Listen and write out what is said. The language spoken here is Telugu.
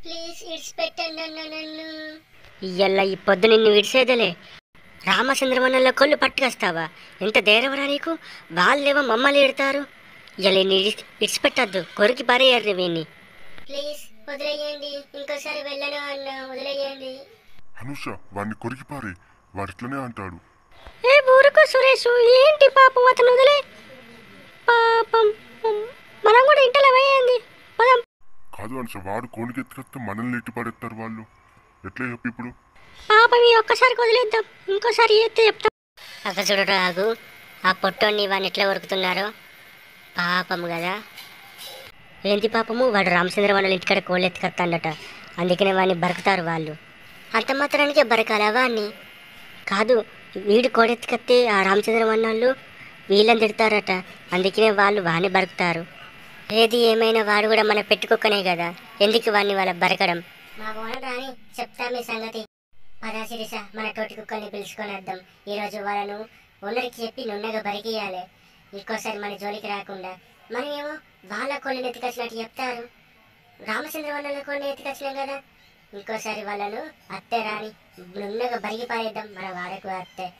ప్లీజ్ ఇడిచిపెట్టండి అన్న నన్ను. ఇయ్యల్లా ఈ పొద్దు నిన్ను విడిసేదలే. రామచంద్రవనంలో కొళ్ళు పట్టుకొస్తావా? ఎంత ధైర్యమరా నీకు? వాళ్ళేమో మమ్మల్ని ఎడతారు. ఇలా ఇడిచిపెట్టద్దు, కొరికి పారేయారు వీణ్ణి. ప్లీజ్ వదిలేయండి, ఇంకోసారి వెళ్ళను అన్న, వదిలేయండి. అనుష వాడిని కొరికిపారే, వాడిట్లనే అంటాడు. ఏ ఊరుకో సురేష్, ఏంటి పాపం అతను వదిలే. పాపం మనం కూడా ఇంటలో వేయండి. పదం. కాదు అనుష, వాడు కోనికెత్తుకొస్తే మనల్ని ఎట్టి పడేస్తారు వాళ్ళు. ఎట్లా చెప్పు ఇప్పుడు? పాపం ఈ ఒక్కసారికి వదిలేద్దాం, ఇంకోసారి ఏస్తే చెప్తాం. అక్కడ చూడరా ఆగు, ఆ పొట్టోని వాడిని ఎట్లా కొరుకుతున్నారో. పాపము కదా. ఏంటి పాపము? వాడు రామచంద్ర వాళ్ళ ఇంటికాడ కోళ్ళు ఎత్తుకొస్తాడట, అందుకనే వాడిని బరుకుతారు వాళ్ళు. అంత మాత్రానికే బరకాలా వాడిని? కాదు, వీడు కోడెత్తుకొస్తే ఆ రామచంద్ర వాళ్ళు వీళ్ళని తిడతారట, అందుకనే వాళ్ళు వాడిని బరుకుతారు. ఏది ఏమైనా వాడు కూడా మన పెట్టుకోకనే కదా, ఎందుకు వాడిని వాళ్ళ బరకడం. మా ఓనర్ రాని చెప్తా మీ సంగతి. పదా శిరీష, మన తోటి కుక్కల్ని పిలుచుకొని వద్దాం. ఈరోజు వాళ్ళను ఓనర్కి చెప్పి నున్నగా బరికియాలి, ఇంకోసారి మన జోలికి రాకుండా. మనమేమో వాళ్ళ కోళ్ళని ఎత్తుకొచ్చినట్టు చెప్తారు, రామచంద్ర వాళ్ళ కోళ్ళని ఎత్తుకొచ్చినాం కదా. ఇంకోసారి వాళ్ళను అత్తే రాని నున్నగా బరిగి పారేద్దాం, మన వాడకు అత్తే.